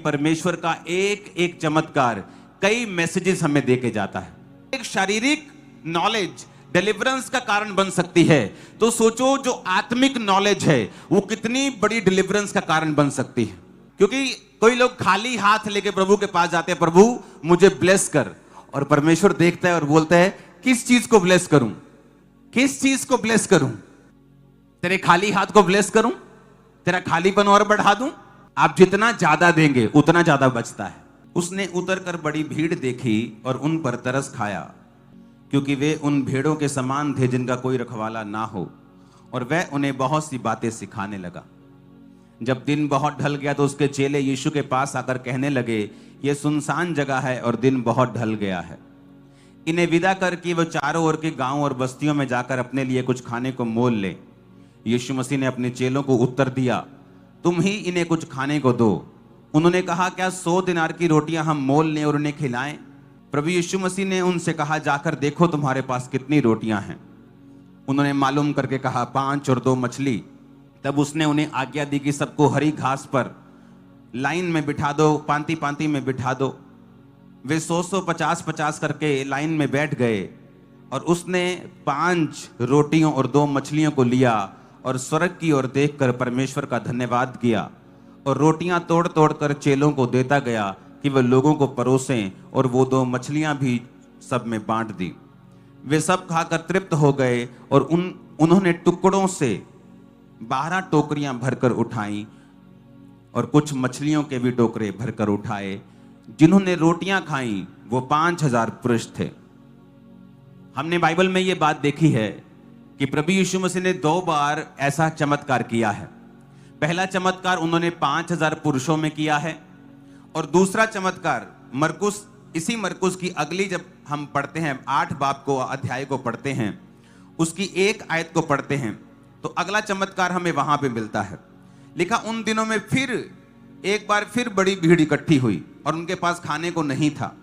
परमेश्वर का एक एक चमत्कार कई मैसेजेस हमें देके जाता है। एक शारीरिक नॉलेज डिलीवरेंस का कारण बन सकती है, तो सोचो जो आत्मिक नॉलेज है वो कितनी बड़ी डिलीवरेंस का कारण बन सकती है। क्योंकि कोई लोग खाली हाथ लेके प्रभु के पास जाते हैं, प्रभु मुझे ब्लेस कर, और परमेश्वर देखता है और बोलता है किस चीज को ब्लेस करूं, किस चीज को ब्लेस करूं, तेरे खाली हाथ को ब्लेस करूं, तेरा खालीपन और बढ़ा दूं। आप जितना ज्यादा देंगे उतना ज्यादा बचता है। उसने उतरकर बड़ी भीड़ देखी और उन पर तरस खाया, क्योंकि वे उन भेड़ों के समान थे जिनका कोई रखवाला ना हो, और वह उन्हें बहुत सी बातें सिखाने लगा। जब दिन बहुत ढल गया तो उसके चेले यीशु के पास आकर कहने लगे, यह सुनसान जगह है और दिन बहुत ढल गया है, इन्हें विदा कर कि वो चारों ओर के गांव और बस्तियों में जाकर अपने लिए कुछ खाने को मोल ले। यीशु मसीह ने अपने चेलों को उत्तर दिया, तुम ही इन्हें कुछ खाने को दो। उन्होंने कहा, क्या 100 दिनार की रोटियां हम मोल लें और उन्हें खिलाएं? प्रभु यीशु मसीह ने उनसे कहा, जाकर देखो तुम्हारे पास कितनी रोटियां हैं। उन्होंने मालूम करके कहा, 5 और 2 मछली। तब उसने उन्हें आज्ञा दी कि सबको हरी घास पर लाइन में बिठा दो, पांति पांति में बिठा दो। वे 100 50 करके लाइन में बैठ गए, और उसने 5 रोटियों और 2 मछलियों को लिया और स्वर्ग की ओर देखकर परमेश्वर का धन्यवाद किया, और रोटियां तोड़ तोड़ कर चेलों को देता गया कि वे लोगों को परोसें, और वो 2 मछलियां भी सब में बांट दी। वे सब खाकर तृप्त हो गए, और उन्होंने टुकड़ों से 12 टोकरियां भरकर उठाई, और कुछ मछलियों के भी टोकरे भरकर उठाए। जिन्होंने रोटियां खाई वो 5000 पुरुष थे। हमने बाइबल में ये बात देखी है कि प्रभु यीशु मसीह ने 2 बार ऐसा चमत्कार किया है। पहला चमत्कार उन्होंने 5000 पुरुषों में किया है, और दूसरा चमत्कार इसी मरकुस की अगली जब हम पढ़ते हैं 8 बाब को अध्याय को पढ़ते हैं, उसकी 1 आयत को पढ़ते हैं, तो अगला चमत्कार हमें वहां पे मिलता है। लिखा, उन दिनों में फिर एक बार फिर बड़ी भीड़ इकट्ठी हुई और उनके पास खाने को नहीं था।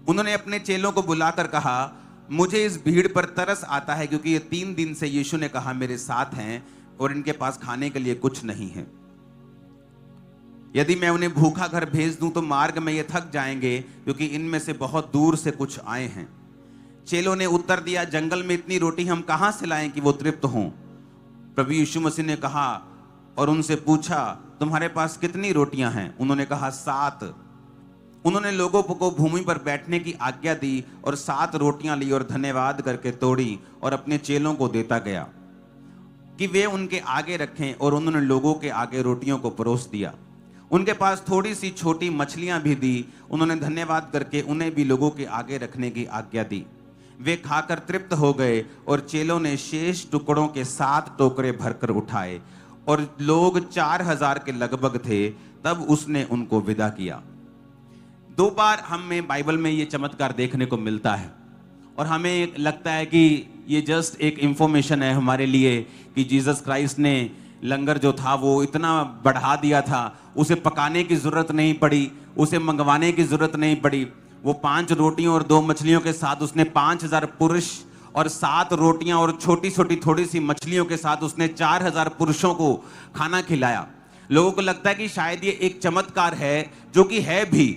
उन्होंने अपने चेलों को बुलाकर कहा, मुझे इस भीड़ पर तरस आता है, क्योंकि ये 3 दिन से यीशु ने कहा मेरे साथ हैं और इनके पास खाने के लिए कुछ नहीं है। यदि मैं उन्हें भूखा घर भेज दूं तो मार्ग में ये थक जाएंगे, क्योंकि इनमें से बहुत दूर से कुछ आए हैं। चेलों ने उत्तर दिया, जंगल में इतनी रोटी हम कहां से लाएं कि वो तृप्त हों? प्रभु यीशु मसीह ने कहा और उनसे पूछा, तुम्हारे पास कितनी रोटियां हैं? उन्होंने कहा, 7। उन्होंने लोगों को भूमि पर बैठने की आज्ञा दी और 7 रोटियां ली और धन्यवाद करके तोड़ी और अपने चेलों को देता गया कि वे उनके आगे रखें, और उन्होंने लोगों के आगे रोटियों को परोस दिया। उनके पास थोड़ी सी छोटी मछलियां भी दी। उन्होंने धन्यवाद करके उन्हें भी लोगों के आगे रखने की आज्ञा दी। वे खाकर तृप्त हो गए, और चेलों ने शेष टुकड़ों के 7 टोकरे भरकर उठाए, और लोग 4000 के लगभग थे। तब उसने उनको विदा किया। 2 बार हमें बाइबल में ये चमत्कार देखने को मिलता है, और हमें लगता है कि ये जस्ट एक इंफॉर्मेशन है हमारे लिए कि जीसस क्राइस्ट ने लंगर जो था वो इतना बढ़ा दिया था, उसे पकाने की जरूरत नहीं पड़ी, उसे मंगवाने की जरूरत नहीं पड़ी। वो 5 रोटियों और 2 मछलियों के साथ उसने 5000 पुरुष, और 7 रोटियां और छोटी छोटी थोड़ी सी मछलियों के साथ उसने 4000 पुरुषों को खाना खिलाया। लोगों को लगता है कि शायद ये एक चमत्कार है, जो कि है भी,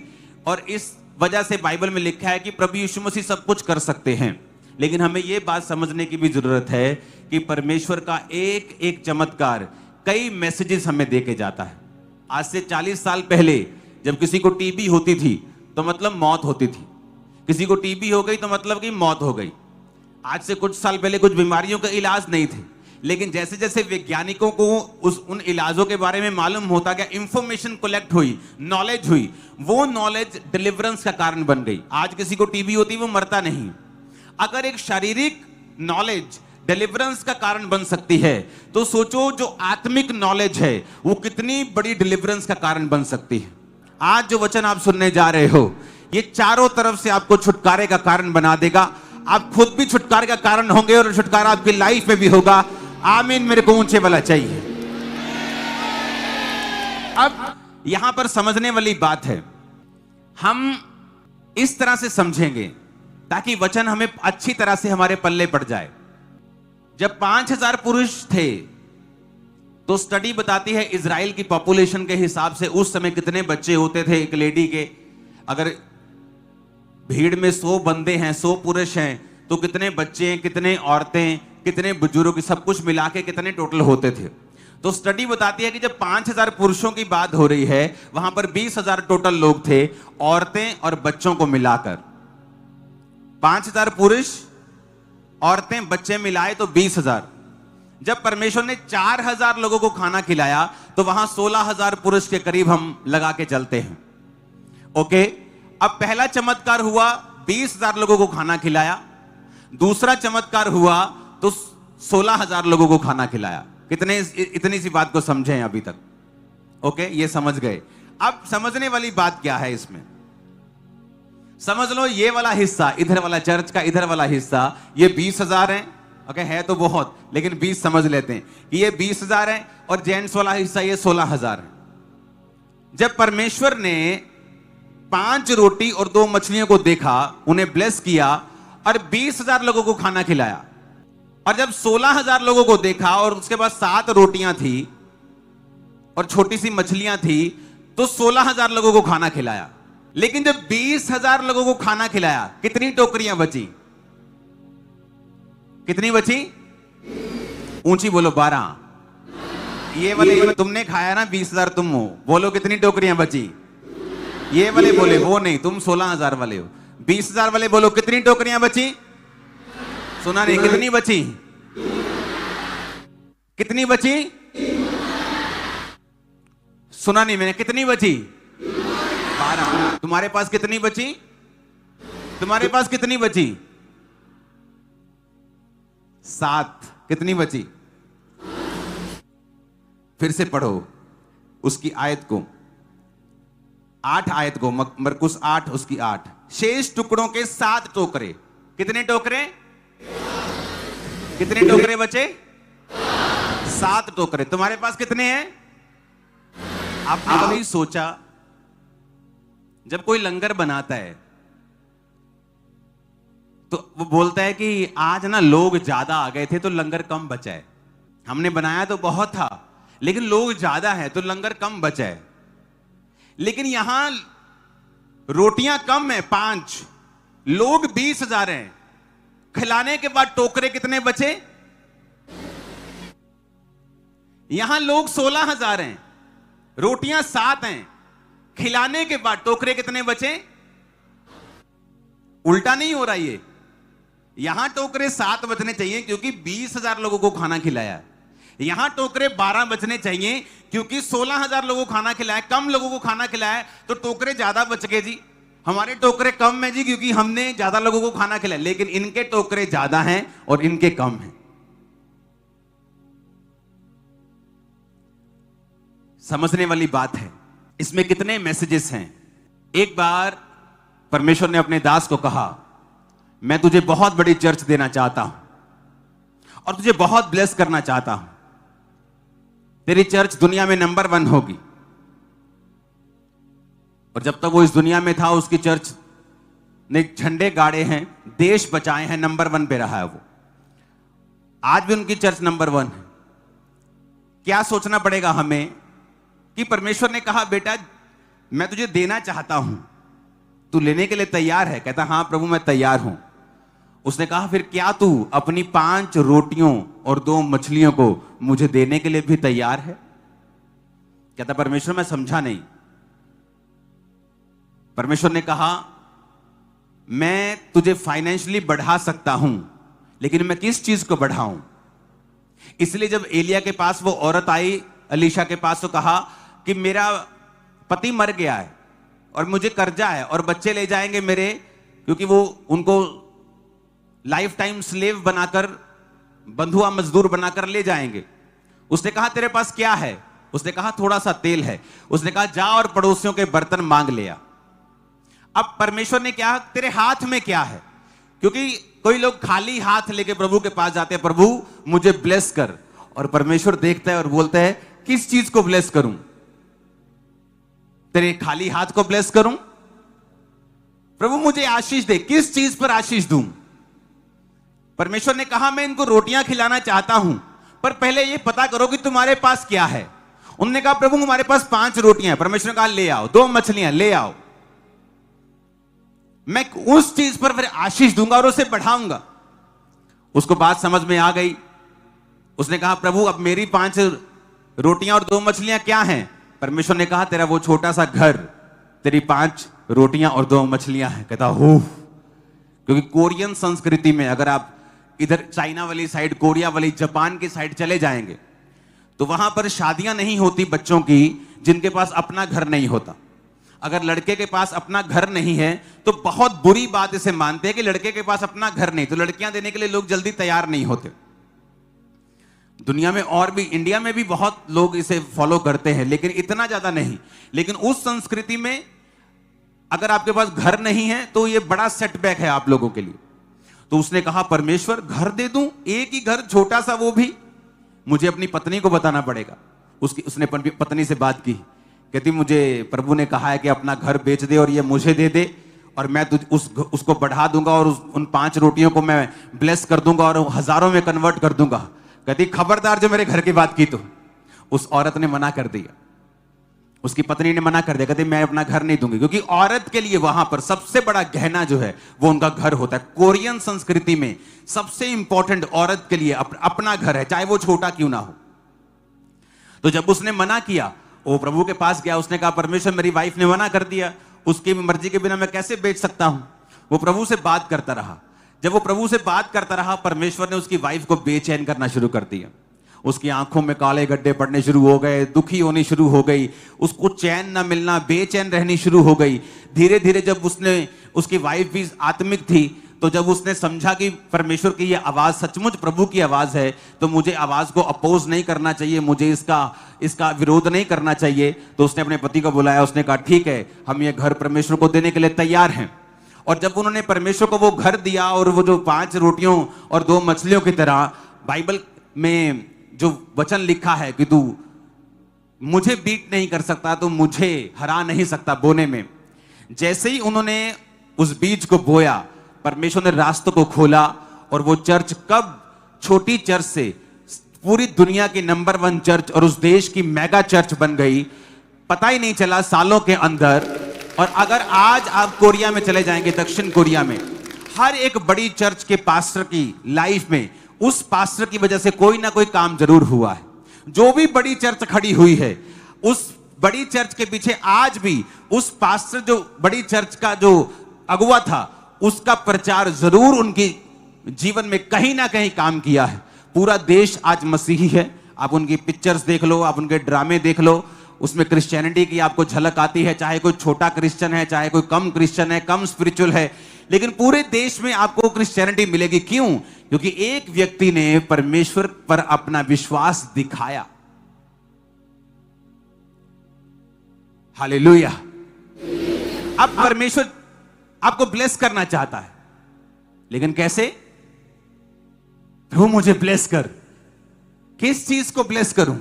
और इस वजह से बाइबल में लिखा है कि प्रभु यीशु मसीह सब कुछ कर सकते हैं। लेकिन हमें यह बात समझने की भी जरूरत है कि परमेश्वर का एक एक चमत्कार कई मैसेजेस हमें देके जाता है। आज से 40 साल पहले जब किसी को टीबी होती थी तो मतलब मौत होती थी, किसी को टीबी हो गई तो मतलब कि मौत हो गई। आज से कुछ साल पहले कुछ बीमारियों का इलाज नहीं थे, लेकिन जैसे जैसे वैज्ञानिकों को उन इलाजों के बारे में मालूम होता गया, इंफॉर्मेशन कलेक्ट हुई, नॉलेज हुई, वो नॉलेज डिलीवरेंस का कारण बन गई। आज किसी को टीबी होती वो मरता नहीं। अगर एक शारीरिक नॉलेज डिलीवरेंस का कारण बन सकती है, तो सोचो जो आत्मिक नॉलेज है वो कितनी बड़ी डिलीवरेंस का कारण बन सकती है। आज जो वचन आप सुनने जा रहे हो, ये चारों तरफ से आपको छुटकारे का कारण बना देगा। आप खुद भी छुटकारे का कारण होंगे, और छुटकारा आपकी लाइफ में भी होगा। आमीन। मेरे को ऊंचे वाला चाहिए। अब यहां पर समझने वाली बात है, हम इस तरह से समझेंगे ताकि वचन हमें अच्छी तरह से हमारे पल्ले पड़ जाए। जब 5000 पुरुष थे तो स्टडी बताती है इजराइल की पॉपुलेशन के हिसाब से उस समय कितने बच्चे होते थे एक लेडी के। अगर भीड़ में 100 बंदे हैं, 100 पुरुष हैं, तो कितने बच्चे, कितने औरतें, कितने बुजुर्ग, सब कुछ मिला के कितने टोटल होते थे। तो स्टडी बताती है कि जब 5000 पुरुषों की बात हो रही है, वहां पर 20,000 टोटल लोग थे, औरतें और बच्चों को मिलाकर। 5000 पुरुष, औरतें, बच्चे मिलाए तो 20,000। जब परमेश्वर ने 4000 लोगों को खाना खिलाया तो वहां 16,000 पुरुष के करीब हम लगा के चलते हैं। ओके, अब पहला चमत्कार हुआ, 20,000 लोगों को खाना खिलाया। दूसरा चमत्कार हुआ तो 16,000 लोगों को खाना खिलाया। कितने, इतनी सी बात को समझे हैं अभी तक? ओके, ये समझ गए। अब समझने वाली बात क्या है इसमें? समझ लो, ये वाला हिस्सा, इधर वाला चर्च का इधर वाला हिस्सा, ये 20,000 है। ओके, है तो बहुत, लेकिन 20 समझ लेते हैं कि ये 20,000 है, और जेंट्स वाला हिस्सा ये 16,000 है। जब परमेश्वर ने 5 रोटी और 2 मछलियों को देखा, उन्हें ब्लेस किया और 20,000 लोगों को खाना खिलाया, और जब 16,000 लोगों को देखा और उसके बाद 7 रोटियां थी और छोटी सी मछलियां थी, तो 16,000 लोगों को खाना खिलाया। लेकिन जब 20,000 लोगों को खाना खिलाया, कितनी टोकरियां बची? कितनी बची? ऊंची बोलो, 12। ये वाले तुमने खाया ना, 20,000 तुम हो, बोलो कितनी टोकरियां बची? ये वाले बोले, वो नहीं, तुम 16,000 वाले हो। 20,000 वाले बोलो कितनी टोकरियां बची? सुना नहीं, कितनी बची? कितनी बची? सुना नहीं मैंने, कितनी बची? 12। तुम्हारे पास कितनी बची? तुम्हारे पास कितनी बची? 7। कितनी बची? फिर से पढ़ो उसकी आयत को, 8 आयत को, मरकुस 8 उसकी 8। शेष टुकड़ों के 7 टोकरे। कितने टोकरे? कितने टोकरे बचे? 7 टोकरे। तुम्हारे पास कितने हैं? आपने कभी सोचा, जब कोई लंगर बनाता है तो वो बोलता है कि आज ना लोग ज्यादा आ गए थे तो लंगर कम बचा है। हमने बनाया तो बहुत था, लेकिन लोग ज्यादा है तो लंगर कम बचा है। लेकिन यहां रोटियां कम है, 5, लोग 20,000 हैं, खिलाने के बाद टोकरे कितने बचे? यहां लोग 16,000 हैं, रोटियां 7 हैं, खिलाने के बाद टोकरे कितने बचे? उल्टा नहीं हो रहा ये, यहां टोकरे 7 बचने चाहिए क्योंकि 20,000 लोगों को खाना खिलाया। यहां टोकरे 12 बचने चाहिए क्योंकि 16,000 लोगों को खाना खिलाया, कम लोगों को खाना खिलाया तो टोकरे ज्यादा बच गए जी। हमारे टोकरे कम है जी क्योंकि हमने ज्यादा लोगों को खाना खिलाया, लेकिन इनके टोकरे ज्यादा हैं और इनके कम हैं। समझने वाली बात है। इसमें कितने मैसेजेस हैं? एक बार परमेश्वर ने अपने दास को कहा, मैं तुझे बहुत बड़ी चर्च देना चाहता हूं और तुझे बहुत ब्लेस करना चाहता हूं। तेरी चर्च दुनिया में नंबर 1 होगी। और जब तक वो इस दुनिया में था, उसकी चर्च ने झंडे गाड़े हैं, देश बचाए हैं, नंबर 1 पे रहा है वो। आज भी उनकी चर्च नंबर 1 है। क्या सोचना पड़ेगा हमें कि परमेश्वर ने कहा, बेटा मैं तुझे देना चाहता हूं, तू लेने के लिए तैयार है? कहता हां प्रभु मैं तैयार हूं। उसने कहा फिर क्या तू अपनी 5 रोटियों और 2 मछलियों को मुझे देने के लिए भी तैयार है? कहता परमेश्वर मैं समझा नहीं। परमेश्वर ने कहा मैं तुझे फाइनेंशियली बढ़ा सकता हूं, लेकिन मैं किस चीज को बढ़ाऊं? इसलिए जब एलिया के पास वो औरत आई, अलीशा के पास, तो कहा कि मेरा पति मर गया है और मुझे कर्जा है और बच्चे ले जाएंगे मेरे, क्योंकि वो उनको लाइफ टाइम स्लेव बनाकर, बंधुआ मजदूर बनाकर ले जाएंगे। उसने कहा तेरे पास क्या है? उसने कहा थोड़ा सा तेल है। उसने कहा जा और पड़ोसियों के बर्तन मांग ले आ। अब परमेश्वर ने क्या, तेरे हाथ में क्या है? क्योंकि कोई लोग खाली हाथ लेके प्रभु के पास जाते हैं, प्रभु मुझे ब्लेस कर, और परमेश्वर देखता है और बोलता है किस चीज को ब्लेस करूं? तेरे खाली हाथ को ब्लेस करूं? प्रभु मुझे आशीष दे, किस चीज पर आशीष दूं? परमेश्वर ने कहा मैं इनको रोटियां खिलाना चाहता हूं, पर पहले ये पता करो कि तुम्हारे पास क्या है। उन्होंने कहा प्रभु हमारे पास 5 रोटियां हैं। परमेश्वर ने कहा ले आओ। 2 मछलियां ले आओ, मैं उस चीज पर फिर आशीष दूंगा और उसे बढ़ाऊंगा। उसको बात समझ में आ गई। उसने कहा प्रभु अब मेरी 5 रोटियां और 2 मछलियां क्या हैं? परमेश्वर ने कहा तेरा वो छोटा सा घर, तेरी 5 रोटियां और 2 मछलियां हैं। कहता हो, क्योंकि कोरियन संस्कृति में अगर आप इधर चाइना वाली साइड, कोरिया वाली, जापान की साइड चले जाएंगे तो वहां पर शादियां नहीं होती बच्चों की जिनके पास अपना घर नहीं होता। अगर लड़के के पास अपना घर नहीं है तो बहुत बुरी बात इसे मानते हैं कि लड़के के पास अपना घर नहीं, तो लड़कियां देने के लिए लोग जल्दी तैयार नहीं होते। दुनिया में और भी, इंडिया में भी बहुत लोग इसे फॉलो करते हैं, लेकिन इतना ज्यादा नहीं। लेकिन उस संस्कृति में अगर आपके पास घर नहीं है तो यह बड़ा सेटबैक है आप लोगों के लिए। तो उसने कहा परमेश्वर घर दे दूं, एक ही घर, छोटा सा, वो भी मुझे अपनी पत्नी को बताना पड़ेगा। उसने पत्नी से बात की, कहती मुझे प्रभु ने कहा है कि अपना घर बेच दे और ये मुझे दे दे और मैं उसको बढ़ा दूंगा और उन 5 रोटियों को मैं ब्लेस कर दूंगा और हजारों में कन्वर्ट कर दूंगा। कहती खबरदार जो मेरे घर की बात की। तो उस औरत ने मना कर दिया, उसकी पत्नी ने मना कर दिया, कहती मैं अपना घर नहीं दूंगी, क्योंकि औरत के लिए वहां पर सबसे बड़ा गहना जो है वो उनका घर होता है। कोरियन संस्कृति में सबसे इंपॉर्टेंट औरत के लिए अपना घर है, चाहे वो छोटा क्यों ना हो। तो जब उसने मना किया, वो प्रभु के पास गया, उसने कहा परमेश्वर मेरी वाइफ ने मना कर दिया, उसकी मर्जी के बिना मैं कैसे बेच सकता हूं। वो प्रभु से बात करता रहा। जब वो प्रभु से बात करता रहा, परमेश्वर ने उसकी वाइफ को बेचैन करना शुरू कर दिया। उसकी आंखों में काले गड्ढे पड़ने शुरू हो गए, दुखी होनी शुरू हो गई, उसको चैन ना मिलना, बेचैन रहनी शुरू हो गई। धीरे धीरे जब उसकी वाइफ भी आत्मिक थी, तो जब उसने समझा कि परमेश्वर की ये आवाज सचमुच प्रभु की आवाज है, तो मुझे आवाज को अपोज नहीं करना चाहिए, मुझे इसका विरोध नहीं करना चाहिए, तो उसने अपने पति को बुलाया। उसने कहा ठीक है, हम ये घर परमेश्वर को देने के लिए तैयार हैं। और जब उन्होंने परमेश्वर को वो घर दिया और वो जो 5 रोटियों और 2 मछलियों की तरह, बाइबल में जो वचन लिखा है कि तू मुझे बीट नहीं कर सकता, तो मुझे हरा नहीं सकता बोने में, जैसे ही उन्होंने उस बीज को बोया, परमेश्वर ने रास्तों को खोला और वो चर्च कब छोटी चर्च से पूरी दुनिया की नंबर 1 चर्च और उस देश की मेगा चर्च बन गई, पता ही नहीं चला सालों के अंदर। और अगर आज आप कोरिया में चले जाएंगे, दक्षिण कोरिया में, हर एक बड़ी चर्च के पास्टर की लाइफ में उस पास्टर की वजह से कोई ना कोई काम जरूर हुआ है। जो भी बड़ी चर्च खड़ी हुई है, उस बड़ी चर्च के पीछे आज भी उस पास्टर, जो बड़ी चर्च का जो अगुवा था, उसका प्रचार जरूर उनकी जीवन में कहीं ना कहीं काम किया है। पूरा देश आज मसीही है। आप उनकी पिक्चर्स देख लो, आप उनके ड्रामे देख लो, उसमें क्रिश्चियनिटी की आपको झलक आती है, चाहे कोई छोटा क्रिश्चियन है, चाहे कोई कम क्रिश्चियन है, कम स्पिरिचुअल है, लेकिन पूरे देश में आपको क्रिश्चियनिटी मिलेगी। क्यों? क्योंकि एक व्यक्ति ने परमेश्वर पर अपना विश्वास दिखाया। हालेलुया। अब परमेश्वर आपको ब्लेस करना चाहता है, लेकिन कैसे? प्रभु मुझे ब्लेस कर। किस चीज को ब्लेस करूं?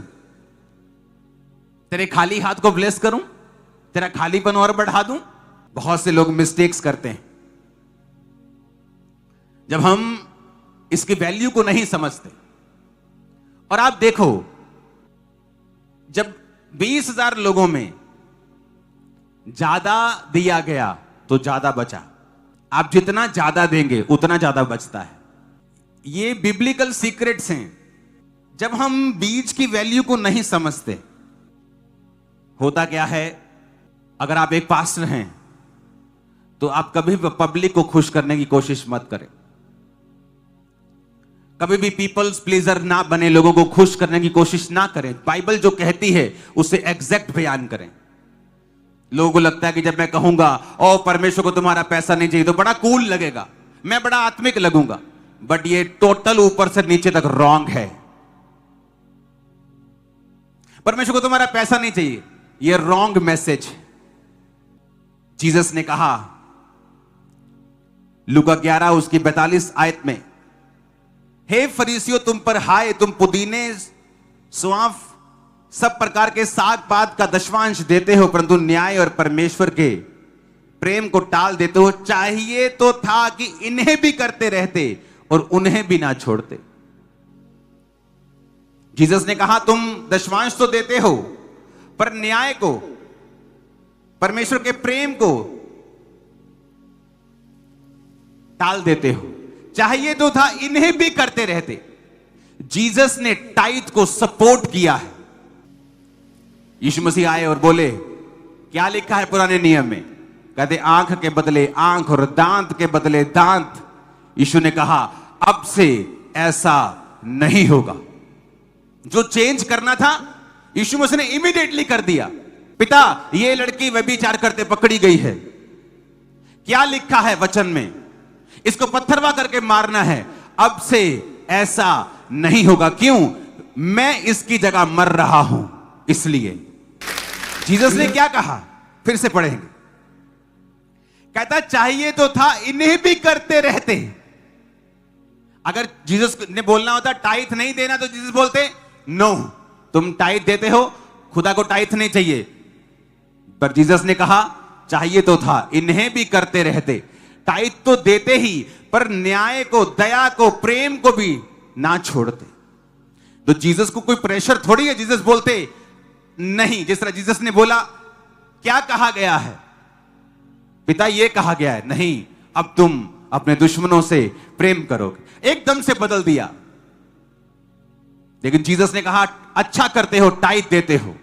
तेरे खाली हाथ को ब्लेस करूं? तेरा खालीपन और बढ़ा दूं? बहुत से लोग मिस्टेक्स करते हैं जब हम इसकी वैल्यू को नहीं समझते। और आप देखो, जब 20,000 लोगों में ज्यादा दिया गया तो ज्यादा बचा। आप जितना ज्यादा देंगे उतना ज्यादा बचता है। ये बिब्लिकल सीक्रेट्स हैं। जब हम बीज की वैल्यू को नहीं समझते, होता क्या है, अगर आप एक पास्टर हैं तो आप कभी भी पब्लिक को खुश करने की कोशिश मत करें। कभी भी पीपल्स प्लीजर ना बने, लोगों को खुश करने की कोशिश ना करें। बाइबल जो कहती है उसे एग्जैक्ट बयान करें। लोगों को लगता है कि जब मैं कहूंगा ओ परमेश्वर को तुम्हारा पैसा नहीं चाहिए, तो बड़ा कूल लगेगा, मैं बड़ा आत्मिक लगूंगा, बट ये टोटल ऊपर से नीचे तक रॉन्ग है। परमेश्वर को तुम्हारा पैसा नहीं चाहिए, ये रॉन्ग मैसेज। जीसस ने कहा लूका 11 उसकी 42 आयत में, हे फरीसियों तुम पर हाय, तुम पुदीने, सौंफ, सब प्रकार के साग पात का दशवांश देते हो, परंतु न्याय और परमेश्वर के प्रेम को टाल देते हो। चाहिए तो था कि इन्हें भी करते रहते और उन्हें भी ना छोड़ते। जीसस ने कहा तुम दशमांश तो देते हो, पर न्याय को, परमेश्वर के प्रेम को टाल देते हो। चाहिए तो था इन्हें भी करते रहते। जीसस ने टाइथ को सपोर्ट किया है। यीशु मसीह आए और बोले, क्या लिखा है पुराने नियम में? कहते आंख के बदले आंख और दांत के बदले दांत। यीशु ने कहा अब से ऐसा नहीं होगा। जो चेंज करना था यीशु मसीह ने इमीडिएटली कर दिया। पिता, ये लड़की व्यभिचार करते पकड़ी गई है, क्या लिखा है वचन में? इसको पत्थरवा करके मारना है। अब से ऐसा नहीं होगा। क्यों? मैं इसकी जगह मर रहा हूं, इसलिए। जीसस ने क्या कहा? फिर से पढ़ेंगे। कहता चाहिए तो था इन्हें भी करते रहते। अगर जीसस ने बोलना होता टाइथ नहीं देना, तो जीसस बोलते नो, तुम टाइथ देते हो, खुदा को टाइथ नहीं चाहिए। पर जीसस ने कहा चाहिए तो था इन्हें भी करते रहते। टाइथ तो देते ही, पर न्याय को, दया को, प्रेम को भी ना छोड़ते। तो जीसस को कोई प्रेशर थोड़ी है। जीसस बोलते नहीं। जिस तरह जीसस ने बोला, क्या कहा गया है? पिता, ये कहा गया है, नहीं, अब तुम अपने दुश्मनों से प्रेम करोगे। एकदम से बदल दिया। लेकिन जीसस ने कहा अच्छा करते हो, टाइथ देते हो।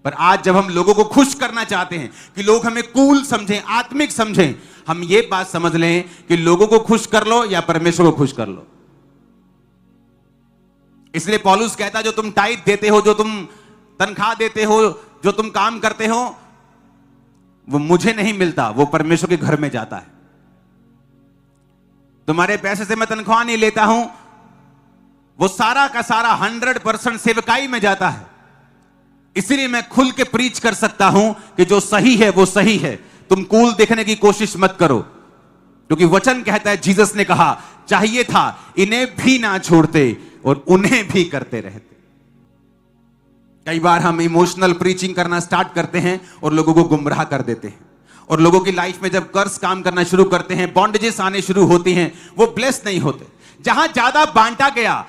पर आज जब हम लोगों को खुश करना चाहते हैं कि लोग हमें कूल समझें, आत्मिक समझें, हम ये बात समझ लें कि लोगों को खुश कर लो या परमेश्वर को खुश कर लो। इसलिए पौलुस कहता जो तुम टाइथ देते हो, जो तुम तनख्वाह देते हो, जो तुम काम करते हो, वो मुझे नहीं मिलता, वो परमेश्वर के घर में जाता है। तुम्हारे पैसे से मैं तनख्वाह नहीं लेता हूं, वो सारा का सारा 100% सेवकाई में जाता है। इसलिए मैं खुल के प्रीच कर सकता हूं कि जो सही है वो सही है। तुम कूल देखने की कोशिश मत करो, क्योंकि वचन कहता है, जीसस ने कहा चाहिए था इन्हें भी ना छोड़ते और उन्हें भी करते रहते। कई बार हम इमोशनल प्रीचिंग करना स्टार्ट करते हैं और लोगों को गुमराह कर देते हैं। और लोगों की लाइफ में जब कर्स काम करना शुरू करते हैं, बॉन्डेजेस आने शुरू होती हैं, वो ब्लेस नहीं होते। जहां ज्यादा बांटा गया,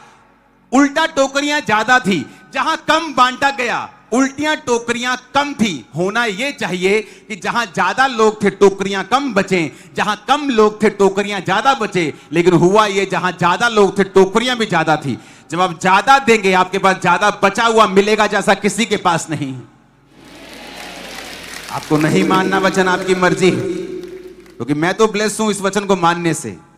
उल्टा टोकरियां ज्यादा थी। जहां कम बांटा गया, उल्टियां टोकरियां कम थी। होना यह चाहिए कि जहां ज्यादा लोग थे टोकरियां कम बचे, जहां कम लोग थे टोकरियां ज्यादा बचे। लेकिन हुआ यह, जहां ज्यादा लोग थे टोकरियां भी ज्यादा थी। जब आप ज्यादा देंगे, आपके पास ज्यादा बचा हुआ मिलेगा, जैसा किसी के पास नहीं है। आपको नहीं मानना वचन, आपकी मर्जी है, क्योंकि मैं तो ब्लेस हूं इस वचन को मानने से।